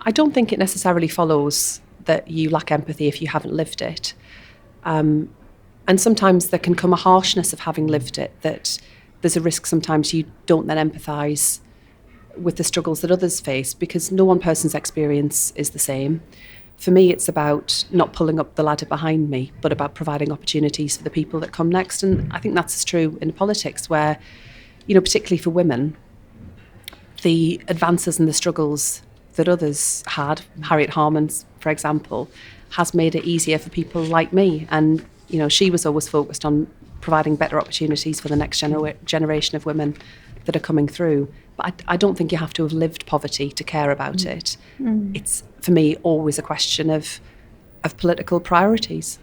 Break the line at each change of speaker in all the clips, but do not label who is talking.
I don't think it necessarily follows that you lack empathy if you haven't lived it. And sometimes there can come a harshness of having lived it, that there's a risk sometimes you don't then empathise with the struggles that others face, because no one person's experience is the same. For me, it's about not pulling up the ladder behind me, but about providing opportunities for the people that come next. And I think that's as true in politics, where, particularly for women, the advances and the struggles that others had, Harriet Harman, for example, has made it easier for people like me. And, she was always focused on providing better opportunities for the next generation of women that are coming through. But I don't think you have to have lived poverty to care about it. It's, for me, always a question of political priorities.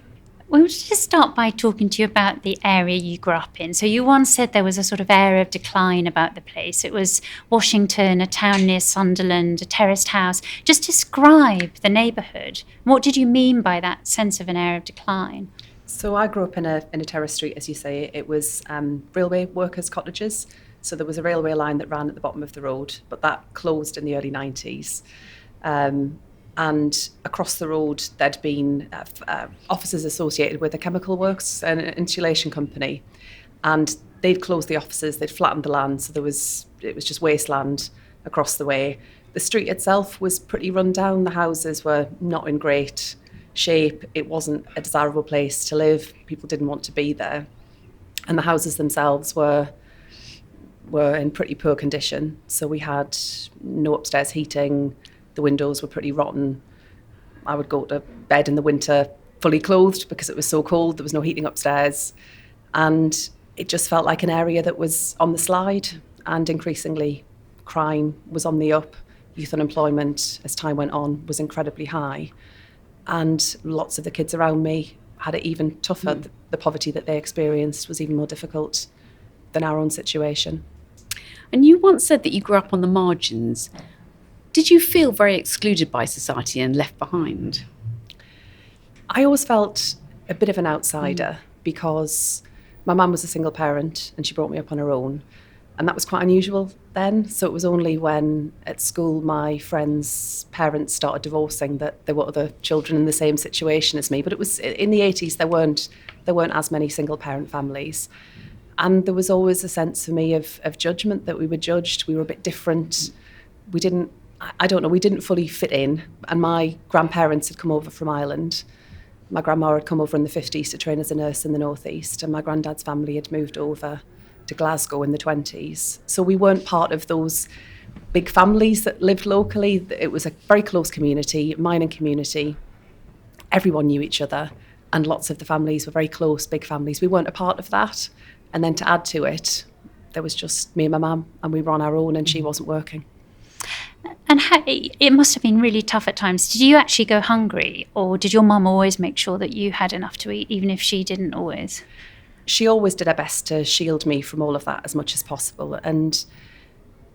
We wanted to start by talking to you about the area you grew up in. So you once said there was a sort of air of decline about the place. It was Washington, a town near Sunderland, a terraced house. Just describe the neighbourhood. What did you mean by that sense of an air of decline?
So I grew up in a terrace street, as you say. It was railway workers' cottages. So there was a railway line that ran at the bottom of the road, but that closed in the early 90s. And across the road, there'd been offices associated with a chemical works, an insulation company. And they'd closed the offices, they'd flattened the land, so it was just wasteland across the way. The street itself was pretty run down. The houses were not in great shape. It wasn't a desirable place to live. People didn't want to be there. And the houses themselves were in pretty poor condition. So we had no upstairs heating. The windows were pretty rotten. I would go to bed in the winter fully clothed because it was so cold. There was no heating upstairs. And it just felt like an area that was on the slide, and increasingly crime was on the up. Youth unemployment, as time went on, was incredibly high. And lots of the kids around me had it even tougher. The poverty that they experienced was even more difficult than our own situation.
And you once said that you grew up on the margins. Did you feel very excluded by society and left behind?
I always felt a bit of an outsider because my mum was a single parent and she brought me up on her own. And that was quite unusual then. So it was only when at school my friends' parents started divorcing that there were other children in the same situation as me. But it was in the 80s, there weren't as many single parent families. And there was always a sense for me of judgment, that we were judged, we were a bit different. We didn't fully fit in. And my grandparents had come over from Ireland. My grandma had come over in the 50s to train as a nurse in the northeast, and my granddad's family had moved over to Glasgow in the 20s. So we weren't part of those big families that lived locally. It was a very close community, mining community. Everyone knew each other, and lots of the families were very close, big families. We weren't a part of that. And then to add to it, there was just me and my mum, and we were on our own, and she wasn't working.
And it must have been really tough at times. Did you actually go hungry, or did your mum always make sure that you had enough to eat, even if she didn't always?
She always did her best to shield me from all of that as much as possible. And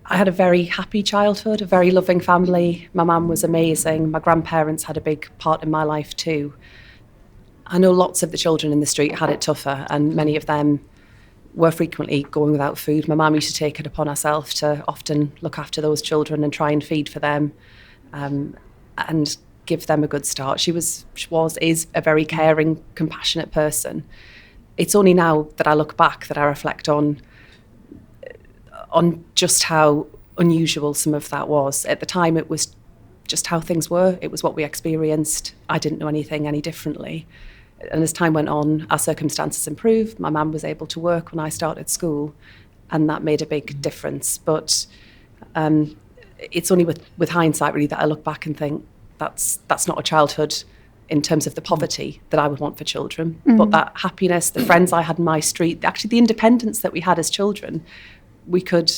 I had a very happy childhood, a very loving family. My mum was amazing. My grandparents had a big part in my life too. I know lots of the children in the street had it tougher, and many of them were frequently going without food. My mum used to take it upon herself to often look after those children and try and feed for them, and give them a good start. She is a very caring, compassionate person. It's only now that I look back that I reflect on just how unusual some of that was. At the time, it was just how things were. It was what we experienced. I didn't know anything any differently. And as time went on, our circumstances improved. My mum was able to work when I started school, and that made a big difference. But it's only with hindsight, really, that I look back and think that's not a childhood in terms of the poverty that I would want for children. But that happiness, the friends I had in my street, actually the independence that we had as children, we could,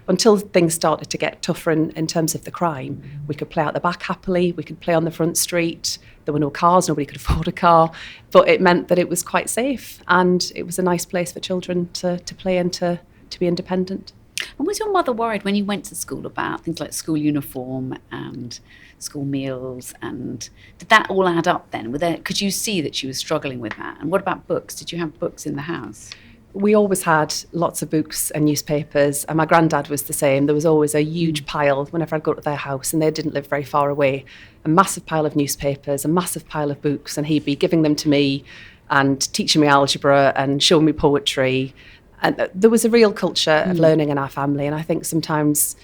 until things started to get tougher in terms of the crime, we could play out the back happily, we could play on the front street. There were no cars, nobody could afford a car, but it meant that it was quite safe, and it was a nice place for children to play and to be independent.
And was your mother worried when you went to school about things like school uniform and school meals, and did that all add up then? Could you see that she was struggling with that? And what about books? Did you have books in the house?
we always had lots of books and newspapers, and my granddad was the same. There was always a huge pile whenever I'd go to their house, and they didn't live very far away. A massive pile of newspapers, a massive pile of books, and he'd be giving them to me and teaching me algebra and showing me poetry. And there was a real culture of learning in our family, and I think sometimes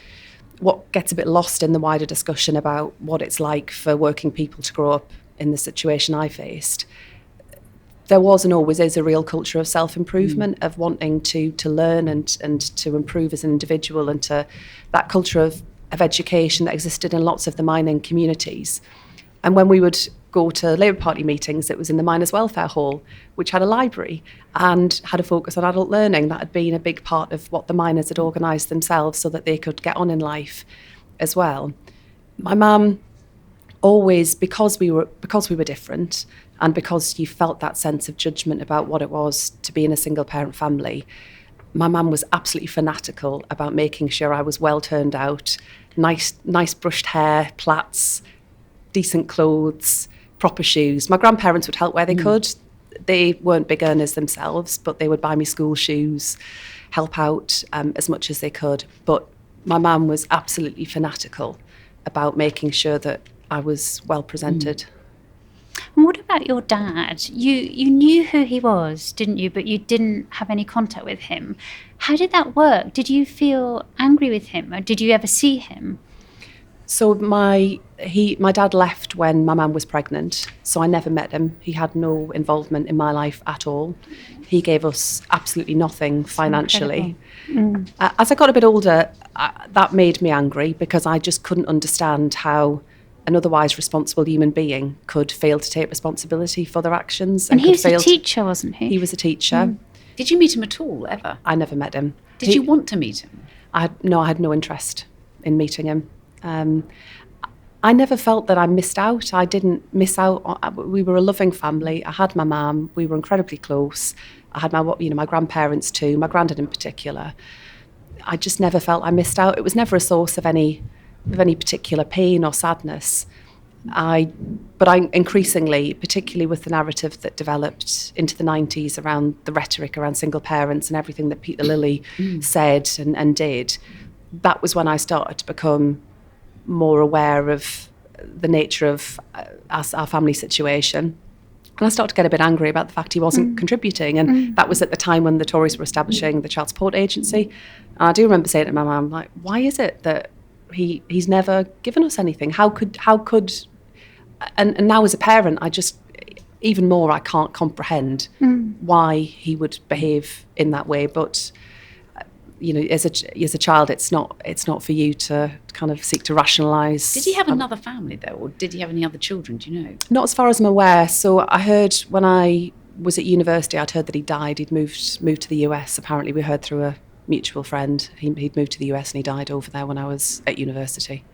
what gets a bit lost in the wider discussion about what it's like for working people to grow up in the situation I faced, there was and always is a real culture of self-improvement, of wanting to learn and to improve as an individual, and to that culture of education that existed in lots of the mining communities. And when we would go to Labour Party meetings, it was in the Miners' Welfare Hall, which had a library and had a focus on adult learning. That had been a big part of what the miners had organised themselves so that they could get on in life as well. My mum always, because we were different, and because you felt that sense of judgment about what it was to be in a single parent family, my mum was absolutely fanatical about making sure I was well turned out, nice brushed hair, plaits, decent clothes, proper shoes. My grandparents would help where they could. They weren't big earners themselves, but they would buy me school shoes, help out as much as they could. But my mum was absolutely fanatical about making sure that I was well presented.
And what about your dad? You knew who he was, didn't you? But you didn't have any contact with him. How did that work? Did you feel angry with him, or did you ever see him?
So my dad left when my mum was pregnant, so I never met him. He had no involvement in my life at all. He gave us absolutely nothing financially. As I got a bit older, that made me angry, because I just couldn't understand how an otherwise responsible human being could fail to take responsibility for their actions.
And he was a teacher, wasn't he?
He was a teacher.
Did you meet him at all, ever?
I never met him.
Did you want to meet him?
I had no interest in meeting him. I never felt that I missed out. I didn't miss out. We were a loving family. I had my mum. We were incredibly close. I had my grandparents too, my granddad in particular. I just never felt I missed out. It was never a source of any particular pain or sadness. But I increasingly, particularly with the narrative that developed into the 90s around the rhetoric around single parents and everything that Peter Lilly said and did, that was when I started to become more aware of the nature of our family situation. And I started to get a bit angry about the fact he wasn't contributing. And that was at the time when the Tories were establishing the Child Support Agency. And I do remember saying to my mum, like, why is it that he's never given us anything? How could and now as a parent, I just, even more, I can't comprehend why he would behave in that way. But as a child, it's not for you to kind of seek to rationalise.
Did he have another family though, or did he have any other children? Do you know?
Not as far as I'm aware. So I heard when I was at university, I'd heard that he died. He'd moved to the US. Apparently, we heard through a mutual friend. He'd moved to the US and he died over there when I was at university.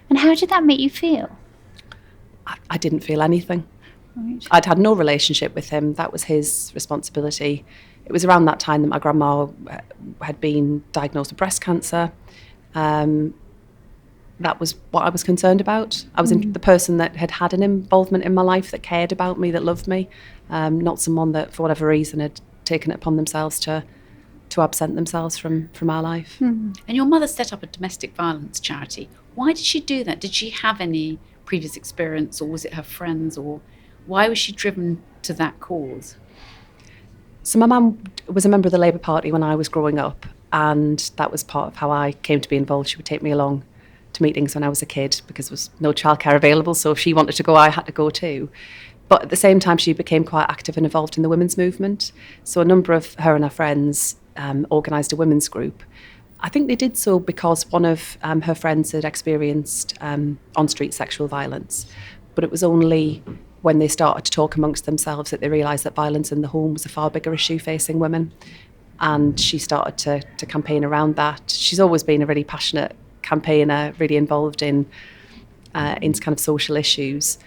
And how did that make you feel?
I didn't feel anything.
Right.
I'd had no relationship with him. That was his responsibility. It was around that time that my grandma had been diagnosed with breast cancer. That was what I was concerned about. I was the person that had an involvement in my life, that cared about me, that loved me, not someone that, for whatever reason, had taken it upon themselves to absent themselves from our life.
And your mother set up a domestic violence charity. Why did she do that? Did she have any previous experience, or was it her friends, or why was she driven to that cause?
So my mum was a member of the Labour Party when I was growing up, and that was part of how I came to be involved. She would take me along to meetings when I was a kid because there was no childcare available, so if she wanted to go, I had to go too. But at the same time, she became quite active and involved in the women's movement. So a number of her and her friends organised a women's group. I think they did so because one of her friends had experienced on-street sexual violence, but it was only when they started to talk amongst themselves that they realised that violence in the home was a far bigger issue facing women. And she started to campaign around that. She's always been a really passionate campaigner, really involved in kind of social issues.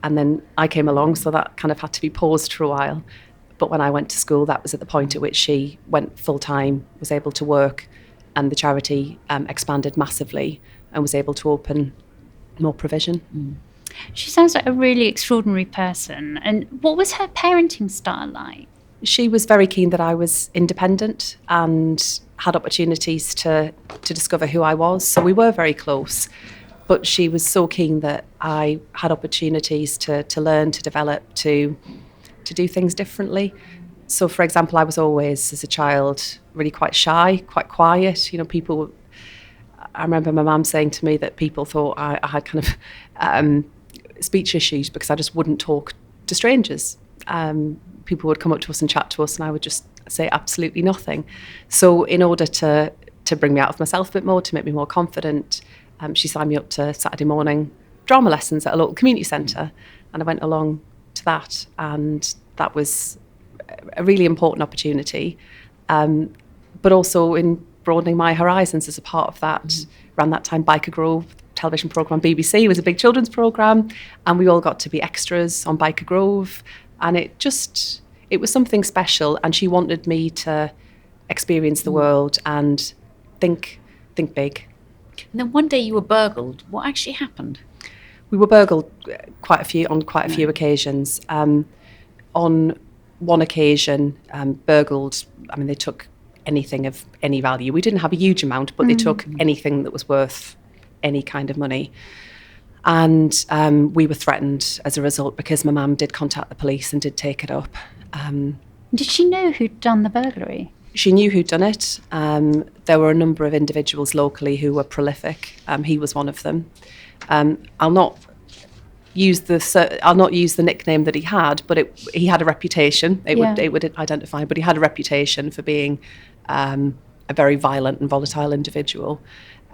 And then I came along, so that kind of had to be paused for a while. But when I went to school, that was at the point at which she went full-time, was able to work, and the charity expanded massively and was able to open more provision.
She sounds like a really extraordinary person. And what was her parenting style like?
She was very keen that I was independent and had opportunities to discover who I was. So we were very close. But she was so keen that I had opportunities to learn, to develop, to do things differently. So, for example, I was always, as a child, really quite shy, quite quiet. You know, I remember my mum saying to me that people thought I had kind of speech issues because I just wouldn't talk to strangers. People would come up to us and chat to us and I would just say absolutely nothing. So in order to bring me out of myself a bit more, to make me more confident, she signed me up to Saturday morning drama lessons at a local community centre, and I went along to that, and that was a really important opportunity, but also in broadening my horizons as a part of that. Around that time, Biker Grove television programme, BBC, was a big children's programme, and we all got to be extras on Biker Grove, and it was something special, and she wanted me to experience the world and think big.
And then one day you were burgled. What actually happened?
We were burgled quite a few occasions. On one occasion, burgled, I mean, they took anything of any value. We didn't have a huge amount, but they took anything that was worth any kind of money. And we were threatened as a result because my mum did contact the police and did take it up.
Did she know who'd done the burglary?
She knew who'd done it. There were a number of individuals locally who were prolific. He was one of them. I'll not use the nickname that he had, but he had a reputation. It would identify, but he had a reputation for being a very violent and volatile individual.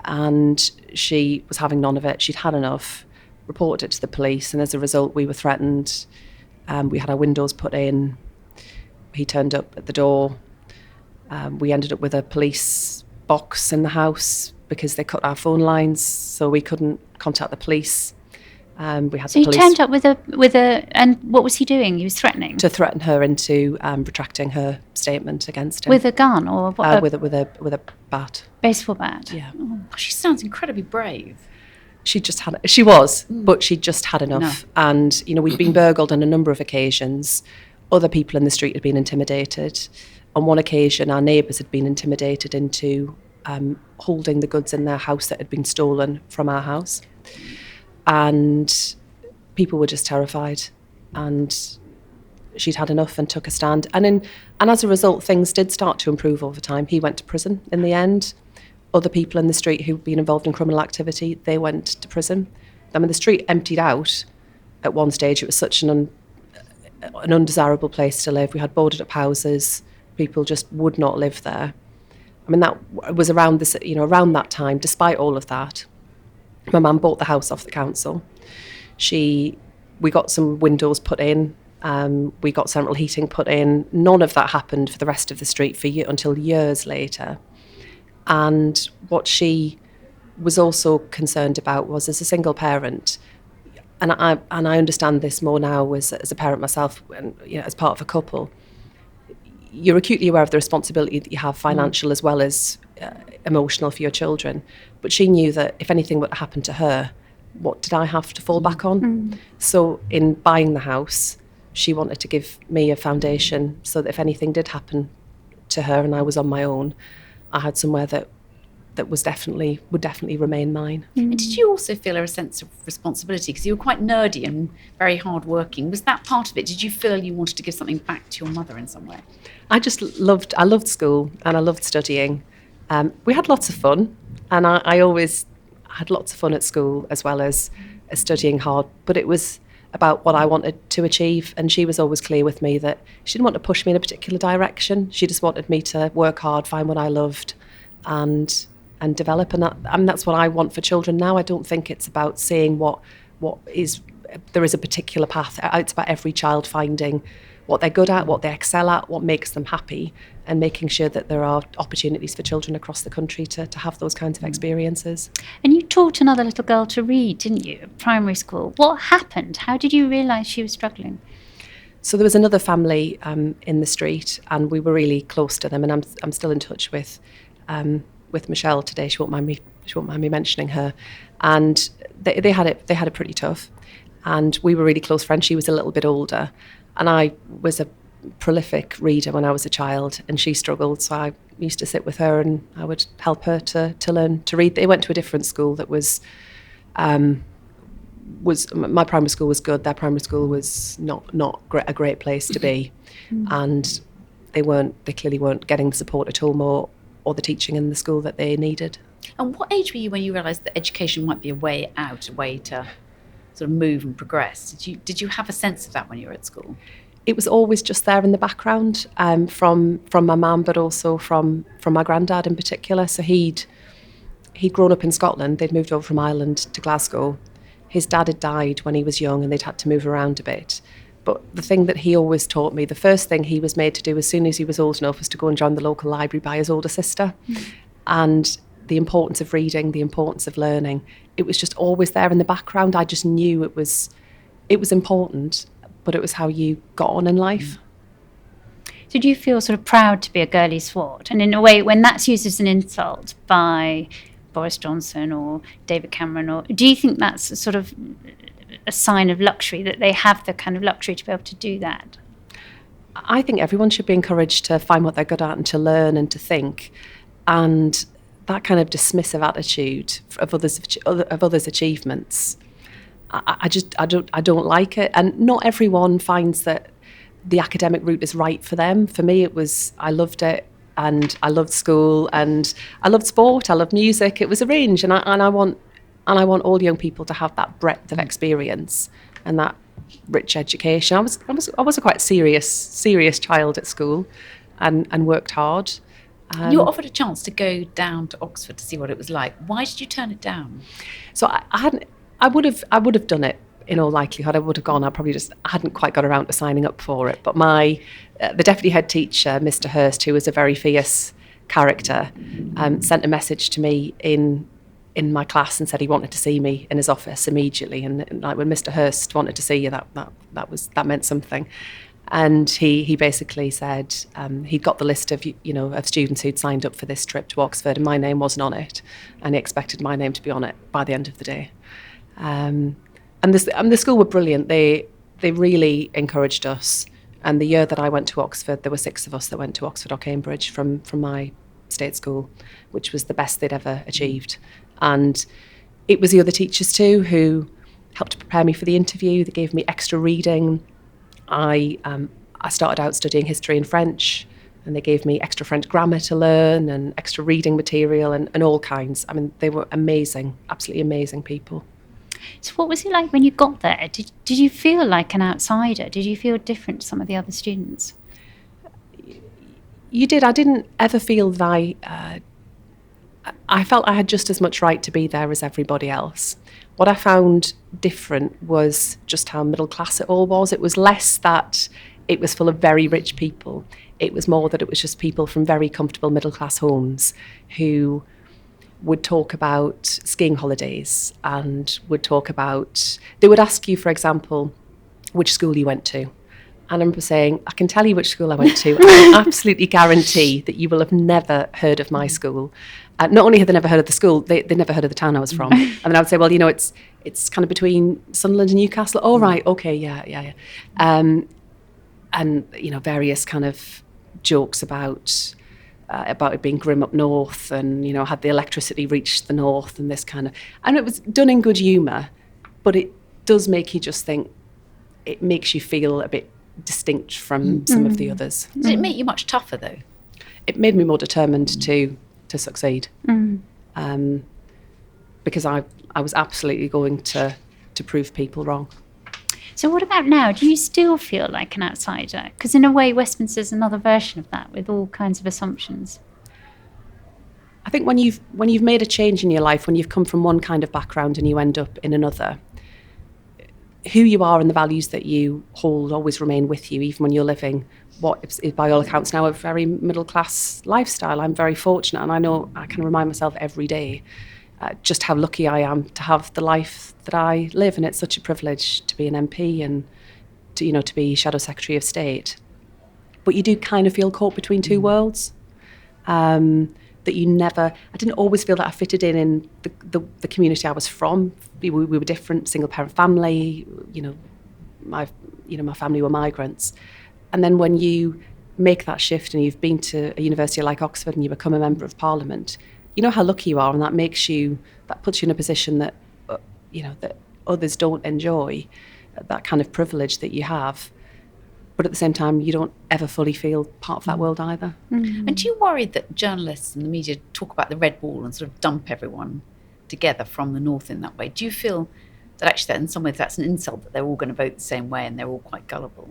And she was having none of it. She'd had enough, reported it to the police, and as a result, we were threatened. We had our windows put in. He turned up at the door. We ended up with a police box in the house because they cut our phone lines, so we couldn't contact the police. We had
so
the police.
He turned up with a, and what was he doing? He was threatening
to threaten her into retracting her statement against him
with a gun or what?
With a bat,
baseball bat.
Yeah.
Oh, she sounds incredibly brave.
She just had enough. And you know, we'd been burgled on a number of occasions. Other people in the street had been intimidated. On one occasion, our neighbours had been intimidated into holding the goods in their house that had been stolen from our house. And people were just terrified. And she'd had enough and took a stand. And as a result, things did start to improve over time. He went to prison in the end. Other people in the street who'd been involved in criminal activity, they went to prison. I mean, the street emptied out at one stage. It was such an undesirable place to live. We had boarded up houses. People just would not live there. I mean, that was around that time. Despite all of that, my mum bought the house off the council. We got some windows put in. We got central heating put in. None of that happened for the rest of the street until years later. And what she was also concerned about was, as a single parent, and I understand this more now as a parent myself, and as part of a couple, you're acutely aware of the responsibility that you have, financial as well as emotional, for your children. But she knew that if anything were to happen to her, what did I have to fall back on? So in buying the house, she wanted to give me a foundation so that if anything did happen to her and I was on my own, I had somewhere that would definitely remain mine.
And did you also feel a sense of responsibility? Because you were quite nerdy and very hardworking. Was that part of it? Did you feel you wanted to give something back to your mother in some way?
I loved school and I loved studying. We had lots of fun, and I always had lots of fun at school as well as studying hard. But it was about what I wanted to achieve, and she was always clear with me that she didn't want to push me in a particular direction. She just wanted me to work hard, find what I loved, and develop. And that's what I want for children now. I don't think it's about saying there is a particular path. It's about every child finding what they're good at, what they excel at, what makes them happy, and making sure that there are opportunities for children across the country to have those kinds of experiences.
And you taught another little girl to read, didn't you, at primary school? What happened? How did you realise she was struggling?
So there was another family in the street, and we were really close to them, and I'm still in touch with Michelle today. She won't mind me mentioning her. And they had it pretty tough, and we were really close friends. She was a little bit older, and I was a prolific reader when I was a child, and she struggled, so I used to sit with her and I would help her to learn to read. They went to a different school that was my primary school was good. Their primary school was not a great place to be, and they clearly weren't getting the support at all, or the teaching in the school that they needed.
And what age were you when you realised that education might be a way out, a way to sort of move and progress? Did you have a sense of that when you were at school?
It was always just there in the background, from my mum, but also from my granddad in particular. So he'd grown up in Scotland. They'd moved over from Ireland to Glasgow. His dad had died when he was young, and they'd had to move around a bit. But the thing that he always taught me, the first thing he was made to do as soon as he was old enough, was to go and join the local library by his older sister. And the importance of reading, the importance of learning, it was just always there in the background. I just knew it was important, but it was how you got on in life.
Did you feel sort of proud to be a girly swart? And in a way, when that's used as an insult by Boris Johnson or David Cameron, or do you think that's a sort of a sign of luxury, that they have the kind of luxury to be able to do that?
I think everyone should be encouraged to find what they're good at and to learn and to think. And that kind of dismissive attitude of others' achievements, I don't like it. And not everyone finds that the academic route is right for them. For me, I loved it, and I loved school, and I loved sport, I loved music. It was a range, and I want all young people to have that breadth of experience and that rich education. I was a quite serious child at school, and worked hard.
You were offered a chance to go down to Oxford to see what it was like. Why did you turn it down?
So I would have done it in all likelihood. I would have gone. I hadn't quite got around to signing up for it. But the deputy head teacher, Mr. Hurst, who was a very fierce character, sent a message to me in my class and said he wanted to see me in his office immediately. And like, when Mr. Hurst wanted to see you, that meant something. And he basically said he'd got the list of students who'd signed up for this trip to Oxford, and my name wasn't on it, and he expected my name to be on it by the end of the day. And the school were brilliant. They really encouraged us. And the year that I went to Oxford, there were 6 of us that went to Oxford or Cambridge from my state school, which was the best they'd ever achieved. And it was the other teachers too who helped to prepare me for the interview. They gave me extra reading. I started out studying history and French, and they gave me extra French grammar to learn and extra reading material and all kinds. I mean, they were amazing, absolutely amazing people.
So what was it like when you got there? Did you feel like an outsider? Did you feel different to some of the other students?
You did. I didn't ever feel that I felt I had just as much right to be there as everybody else. What I found different was just how middle class it all was. It was less that it was full of very rich people. It was more that it was just people from very comfortable middle class homes who would talk about skiing holidays and they would ask you, for example, which school you went to. And I remember saying, I can tell you which school I went to. I absolutely guarantee that you will have never heard of my school. Not only had they never heard of the school, they never heard of the town I was from. And then I would say, well, it's kind of between Sunderland and Newcastle. Oh, right, okay, yeah. And, various kind of jokes about it being grim up north, and, had the electricity reached the north and this kind of... And it was done in good humour, but it does make you just think, it makes you feel a bit distinct from some of the others.
Did it make you much tougher, though?
It made me more determined to succeed, because I was absolutely going to prove people wrong.
So what about now? Do you still feel like an outsider? Because in a way, Westminster's another version of that, with all kinds of assumptions.
I think when you've made a change in your life, when you've come from one kind of background and you end up in another, who you are and the values that you hold always remain with you, even when you're living what is by all accounts now a very middle class lifestyle. I'm very fortunate, and I know I can remind myself every day just how lucky I am to have the life that I live, and it's such a privilege to be an MP and to be Shadow Secretary of State. But you do kind of feel caught between two worlds. That I didn't always feel that I fitted in the community I was from. We were different, single parent family. My family were migrants, And then when you make that shift and you've been to a university like Oxford and you become a member of Parliament, you know how lucky you are, and that puts you in a position that that others don't enjoy, that kind of privilege that you have. But at the same time, you don't ever fully feel part of that world either.
Mm.
And do you worry that journalists and the media talk about the red wall and sort of dump everyone together from the north in that way? Do you feel that actually in some ways that's an insult, that they're all going to vote the same way and they're all quite gullible?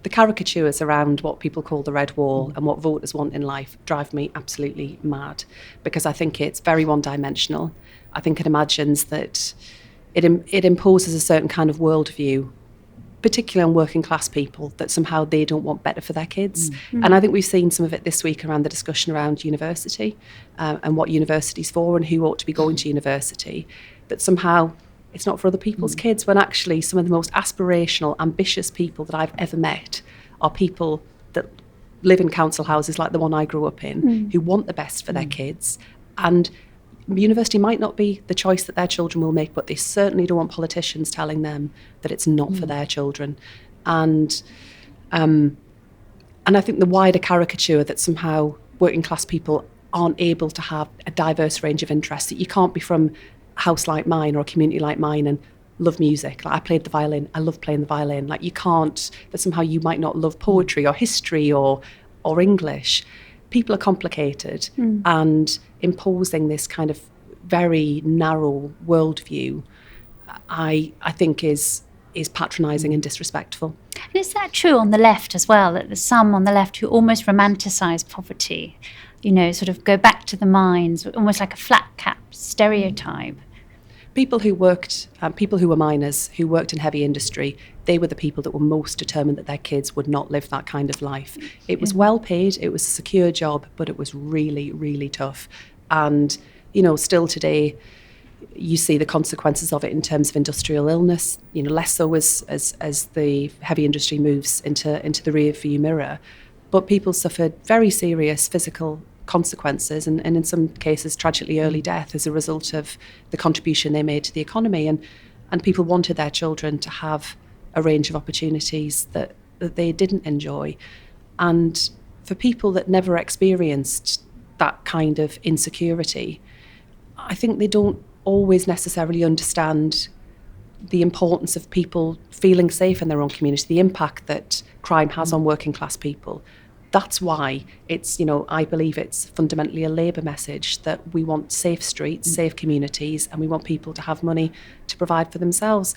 The caricatures around what people call the red wall and what voters want in life drive me absolutely mad, because I think it's very one-dimensional. I think it imagines that it imposes a certain kind of worldview, particularly on working class people, that somehow they don't want better for their kids. And I think we've seen some of it this week around the discussion around university and what university's for and who ought to be going to university, that somehow it's not for other people's kids, when actually some of the most aspirational, ambitious people that I've ever met are people that live in council houses like the one I grew up in, who want the best for their kids. And university might not be the choice that their children will make, but they certainly don't want politicians telling them that it's not for their children. And I think the wider caricature that somehow working class people aren't able to have a diverse range of interests, that you can't be from a house like mine or a community like mine and love music. Like, I played the violin, I love playing the violin. Like, you can't, that somehow you might not love poetry or history or English. People are complicated, and imposing this kind of very narrow worldview, I think is patronising and disrespectful.
And is that true on the left as well, that there's some on the left who almost romanticise poverty, sort of go back to the mines, almost like a flat cap stereotype?
People who were miners, who worked in heavy industry, they were the people that were most determined that their kids would not live that kind of life. It was well paid, it was a secure job, but it was really, really tough. And, still today, you see the consequences of it in terms of industrial illness, less so as the heavy industry moves into the rear view mirror. But people suffered very serious physical consequences and in some cases tragically early death as a result of the contribution they made to the economy, and people wanted their children to have a range of opportunities that they didn't enjoy. And for people that never experienced that kind of insecurity, I think they don't always necessarily understand the importance of people feeling safe in their own community, the impact that crime has on working class people. That's why it's, I believe it's fundamentally a Labour message that we want safe streets, safe communities, and we want people to have money to provide for themselves.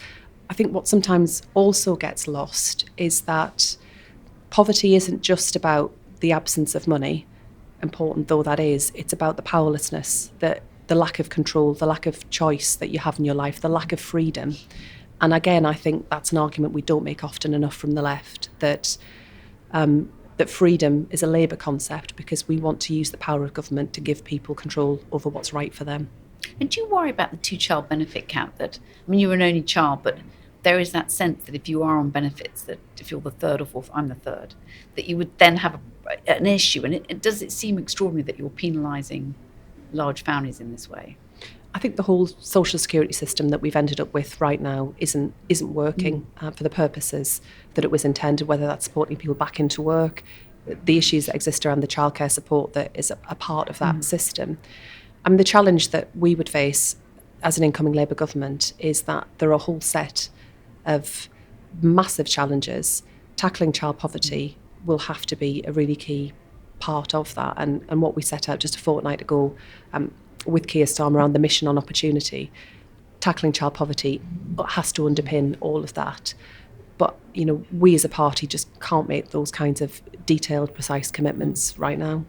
I think what sometimes also gets lost is that poverty isn't just about the absence of money, important though that is. It's about the powerlessness, the lack of control, the lack of choice that you have in your life, the lack of freedom. And again, I think that's an argument we don't make often enough from the left, that freedom is a Labour concept because we want to use the power of government to give people control over what's right for them.
And do you worry about the two-child benefit cap? You're an only child, but there is that sense that if you are on benefits, that if you're the third or fourth, I'm the third, that you would then have an issue. And does it seem extraordinary that you're penalising large families in this way?
I think the whole social security system that we've ended up with right now isn't working for the purposes that it was intended, whether that's supporting people back into work, the issues that exist around the childcare support that is a part of that system. The challenge that we would face as an incoming Labour government is that there are a whole set of massive challenges. Tackling child poverty will have to be a really key part of that, and what we set out just a fortnight ago with Keir Starmer around the mission on opportunity, tackling child poverty has to underpin all of that. But, we as a party just can't make those kinds of detailed, precise commitments right now.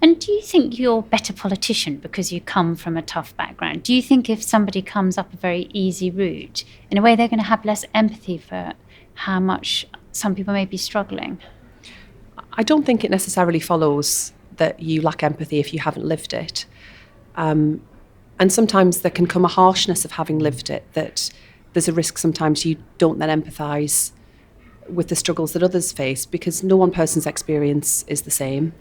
And do you think you're a better politician because you come from a tough background? Do you think if somebody comes up a very easy route, in a way they're going to have less empathy for how much some people may be struggling?
I don't think it necessarily follows that you lack empathy if you haven't lived it. And sometimes there can come a harshness of having lived it, that there's a risk sometimes you don't then empathise with the struggles that others face, because no one person's experience is the same.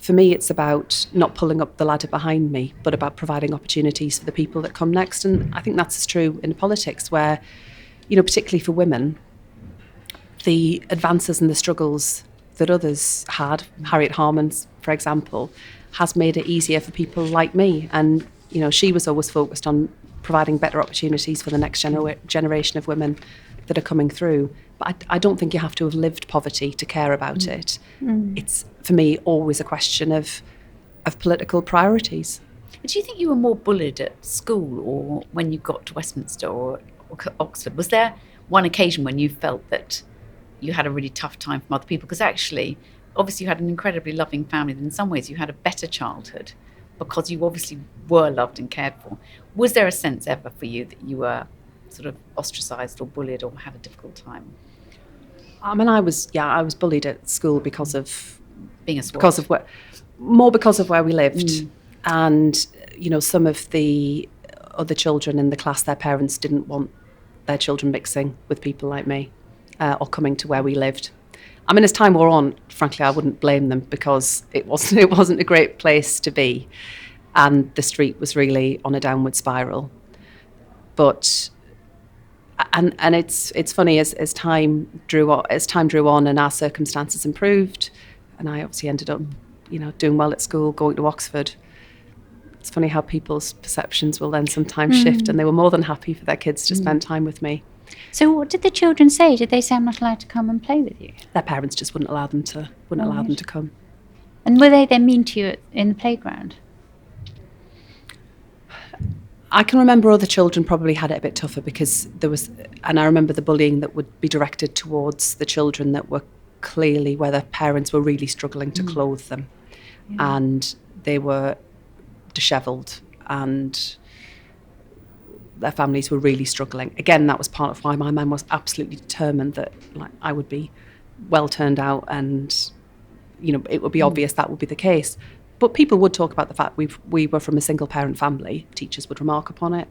For me, it's about not pulling up the ladder behind me, but about providing opportunities for the people that come next. And I think that's as true in politics, where, particularly for women, the advances and the struggles that others had, Harriet Harman's, for example, has made it easier for people like me. And, she was always focused on providing better opportunities for the next generation of women that are coming through. But I don't think you have to have lived poverty to care about it. It's, for me, always a question of political priorities.
Do you think you were more bullied at school or when you got to Westminster or Oxford? Was there one occasion when you felt that you had a really tough time from other people? Because actually, obviously you had an incredibly loving family. In some ways you had a better childhood because you obviously were loved and cared for. Was there a sense ever for you that you were sort of ostracised or bullied or had a difficult time?
I mean, I was bullied at school because of
being a swot.
Because of where we lived. And, some of the other children in the class, their parents didn't want their children mixing with people like me or coming to where we lived. I mean, as time wore on, frankly, I wouldn't blame them because it wasn't a great place to be. And the street was really on a downward spiral. But and it's funny as time drew on and our circumstances improved, and I obviously ended up, doing well at school, going to Oxford. It's funny how people's perceptions will then sometimes shift, and they were more than happy for their kids to spend time with me.
So what did the children say? Did they say, I'm not allowed to come and play with you?
Their parents just wouldn't allow them to come.
And were they then mean to you in the playground?
I can remember other children probably had it a bit tougher because and I remember the bullying that would be directed towards the children that were clearly where their parents were really struggling to clothe them. Yeah. And they were dishevelled and their families were really struggling. Again, that was part of why my mum was absolutely determined that I would be well turned out and, it would be obvious that would be the case. But people would talk about the fact we were from a single parent family. Teachers would remark upon it.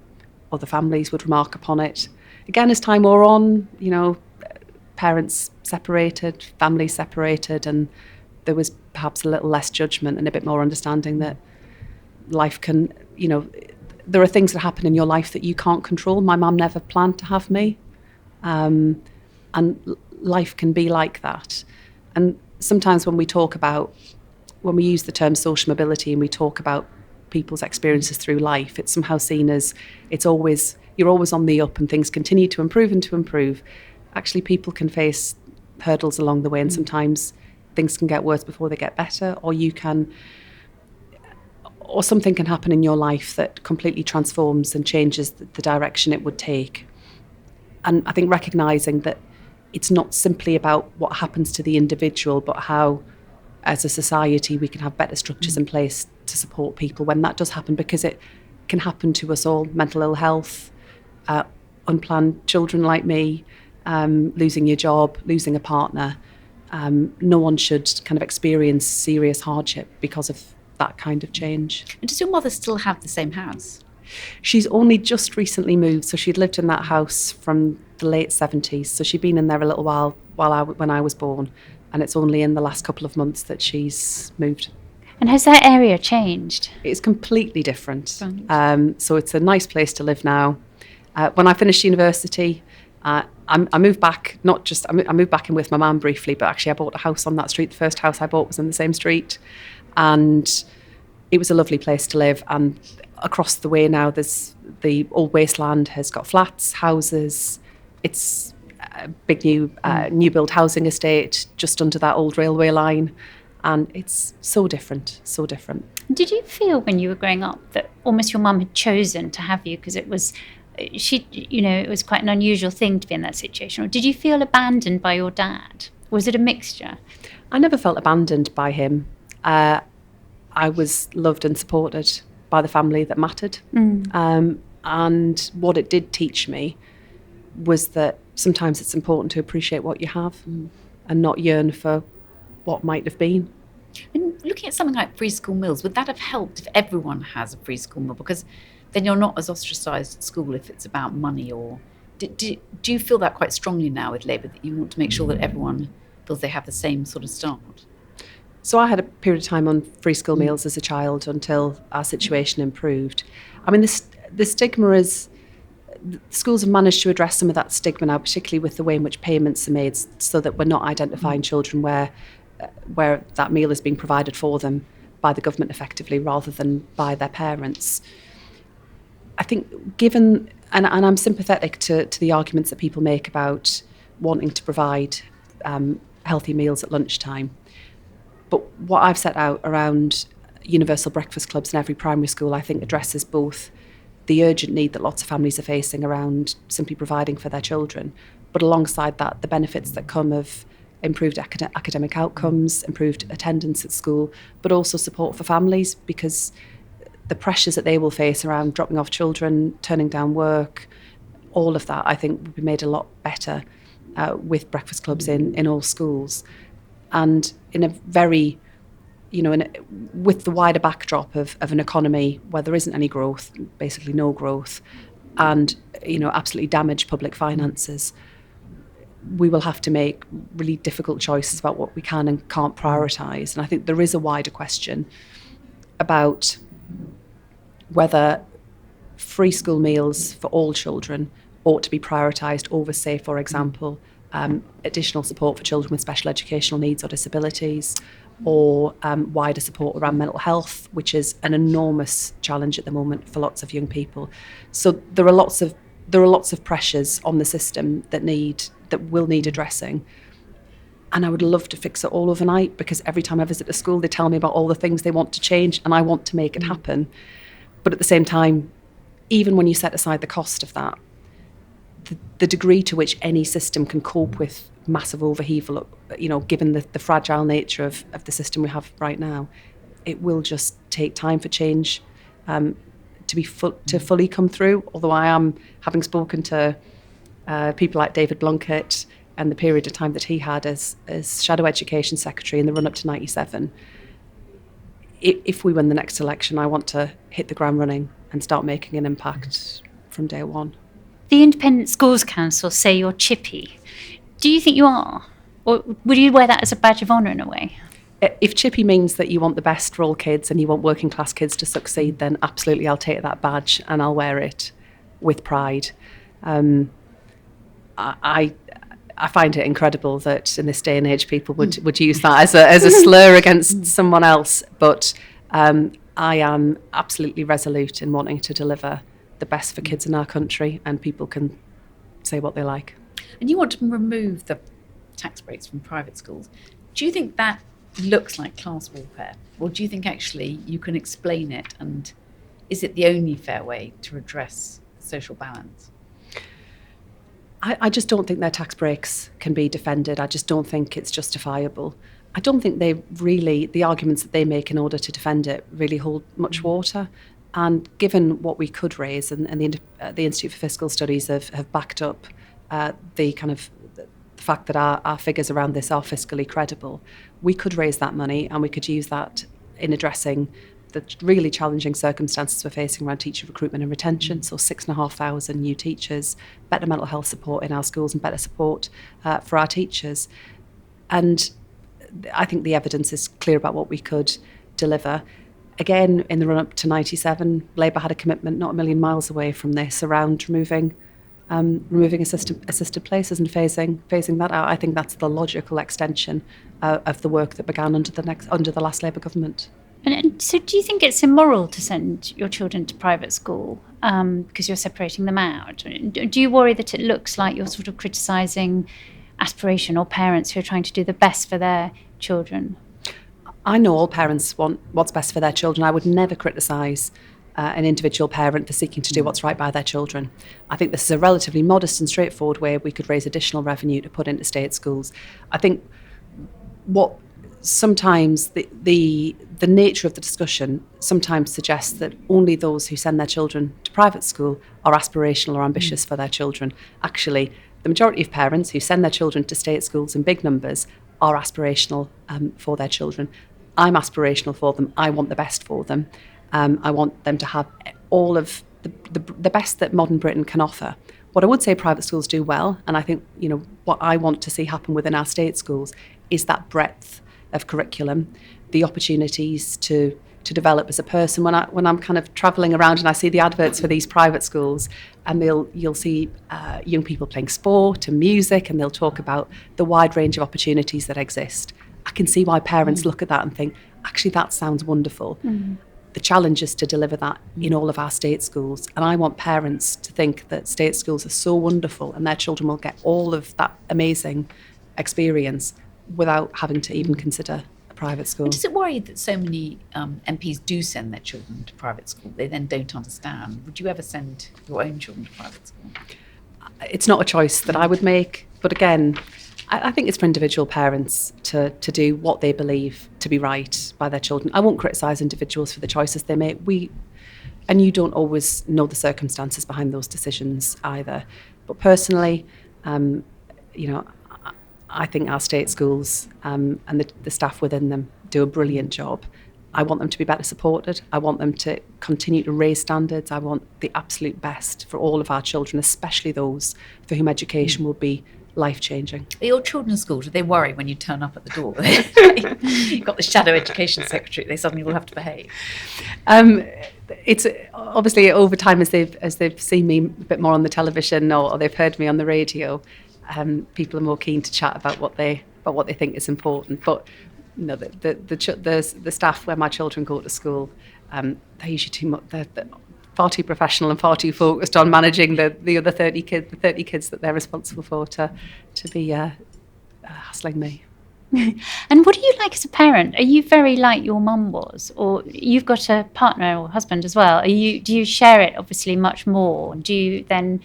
Other families would remark upon it. Again, as time wore on, parents separated, families separated, and there was perhaps a little less judgment and a bit more understanding that life can, there are things that happen in your life that you can't control. My mum never planned to have me. And life can be like that. And sometimes when we use the term social mobility and we talk about people's experiences through life, it's somehow seen as you're always on the up and things continue to improve and to improve. Actually, people can face hurdles along the way, and sometimes things can get worse before they get better, or something can happen in your life that completely transforms and changes the direction it would take. And I think recognising that it's not simply about what happens to the individual, but how as a society we can have better structures in place to support people when that does happen, because it can happen to us all. Mental ill health, unplanned children like me, losing your job, losing a partner. No one should kind of experience serious hardship because of that kind of change.
And does your mother still have the same house?
She's only just recently moved, so she'd lived in that house from the late 70s, so she'd been in there a little while when I was born. And it's only in the last couple of months that she's moved.
And has that area changed?
It's completely different. So it's a nice place to live now. When I finished university, I moved back. I moved back in with my mum briefly, but actually I bought a house on that street. The first house I bought was in the same street, and it was a lovely place to live. And across the way now, there's the old wasteland has got flats, houses. It's a big new build housing estate just under that old railway line, and it's so different.
Did you feel when you were growing up that almost your mum had chosen to have you because it was it was quite an unusual thing to be in that situation, or did you feel abandoned by your dad? Was it a mixture?
I never felt abandoned by him. I was loved and supported by the family that mattered, and what it did teach me was that sometimes it's important to appreciate what you have and not yearn for what might have been.
And looking at something like free school meals, would that have helped if everyone has a free school meal? Because then you're not as ostracised at school if it's about money. Or do you feel that quite strongly now with Labour, that you want to make sure that everyone feels they have the same sort of start?
So I had a period of time on free school meals as a child until our situation improved. I mean, the stigma is schools have managed to address some of that stigma now, particularly with the way in which payments are made, so that we're not identifying children where that meal is being provided for them by the government effectively rather than by their parents. I think given, and I'm sympathetic to the arguments that people make about wanting to provide healthy meals at lunchtime. But what I've set out around universal breakfast clubs in every primary school, I think addresses both the urgent need that lots of families are facing around simply providing for their children, but alongside that, the benefits that come of improved academic outcomes, improved attendance at school, but also support for families, because the pressures that they will face around dropping off children, turning down work, all of that, I think, will be made a lot better with breakfast clubs in all schools. And in a very, with the wider backdrop of an economy where there isn't any growth, basically no growth, and, absolutely damaged public finances, we will have to make really difficult choices about what we can and can't prioritise. And I think there is a wider question about whether free school meals for all children ought to be prioritised over, say, for example, additional support for children with special educational needs or disabilities, or wider support around mental health, which is an enormous challenge at the moment for lots of young people. So there are lots of pressures on the system that will need addressing. And I would love to fix it all overnight, because every time I visit a school, they tell me about all the things they want to change, and I want to make it happen. But at the same time, even when you set aside the cost of that, the degree to which any system can cope with massive overheaval, given the fragile nature of the system we have right now, it will just take time for change to fully come through. Although I am, having spoken to people like David Blunkett and the period of time that he had as Shadow Education Secretary in the run-up to 97, if we win the next election, I want to hit the ground running and start making an impact from day one.
The Independent Schools Council say you're chippy. Do you think you are? Or would you wear that as a badge of honour in a way?
If chippy means that you want the best for all kids and you want working class kids to succeed, then absolutely I'll take that badge and I'll wear it with pride. I find it incredible that in this day and age people would use that as a slur against someone else, but I am absolutely resolute in wanting to deliver the best for kids in our country, and people can say what they like.
And you want to remove the tax breaks from private schools. Do you think that looks like class warfare, or do you think actually you can explain it, and is it the only fair way to address social balance?
I just don't think their tax breaks can be defended. I just don't think it's justifiable. I don't think the arguments that they make in order to defend it really hold much water. And given what we could raise, and the Institute for Fiscal Studies have backed up the fact that our figures around this are fiscally credible, we could raise that money and we could use that in addressing the really challenging circumstances we're facing around teacher recruitment and retention. So 6,500 new teachers, better mental health support in our schools and better support for our teachers. And I think the evidence is clear about what we could deliver. Again, in the run-up to 97, Labour had a commitment not a million miles away from this around removing assisted places and phasing that out. I think that's the logical extension of the work that began under the last Labour government.
And so do you think it's immoral to send your children to private school because you're separating them out? Do you worry that it looks like you're sort of criticising aspirational parents who are trying to do the best for their children?
I know all parents want what's best for their children. I would never criticise an individual parent for seeking to do what's right by their children. I think this is a relatively modest and straightforward way we could raise additional revenue to put into state schools. I think what sometimes the nature of the discussion sometimes suggests that only those who send their children to private school are aspirational or ambitious for their children. Actually, the majority of parents who send their children to state schools in big numbers are aspirational for their children. I'm aspirational for them. I want the best for them. I want them to have all of the best that modern Britain can offer. What I would say private schools do well, and I think what I want to see happen within our state schools, is that breadth of curriculum, the opportunities to to develop as a person. When I'm kind of travelling around and I see the adverts for these private schools, and you'll see young people playing sport and music, and they'll talk about the wide range of opportunities that exist. I can see why parents look at that and think, actually, that sounds wonderful. The challenge is to deliver that in all of our state schools. And I want parents to think that state schools are so wonderful and their children will get all of that amazing experience without having to even consider a private school.
And does it worry you that so many MPs do send their children to private school? They then don't understand. Would you ever send your own children to private school?
It's not a choice that I would make. But again, I think it's for individual parents to do what they believe to be right by their children. I won't criticise individuals for the choices they make. And you don't always know the circumstances behind those decisions either. But personally, I think our state schools and the staff within them do a brilliant job. I want them to be better supported. I want them to continue to raise standards. I want the absolute best for all of our children, especially those for whom education will be life-changing.
At your children's school, do they worry when you turn up at the door? You've got the shadow education secretary, they suddenly will have to behave.
It's obviously over time as they've seen me a bit more on the television or they've heard me on the radio, people are more keen to chat about what they think is important. But the staff where my children go to school, they're usually they're far too professional and far too focused on managing the other 30 kids that they're responsible for to be hassling me.
And what are you like as a parent? Are you very like your mum was, or you've got a partner or husband as well? Do you share it obviously much more? Do you then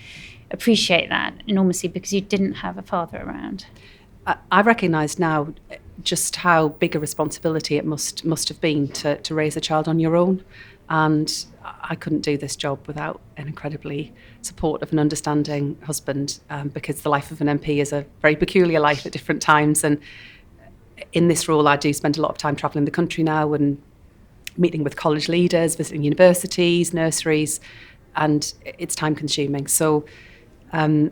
appreciate that enormously because you didn't have a father around?
I recognise now just how big a responsibility it must have been to raise a child on your own, and I couldn't do this job without an incredibly supportive and understanding husband, because the life of an MP is a very peculiar life at different times. And in this role, I do spend a lot of time travelling the country now and meeting with college leaders, visiting universities, nurseries, and it's time consuming. So, but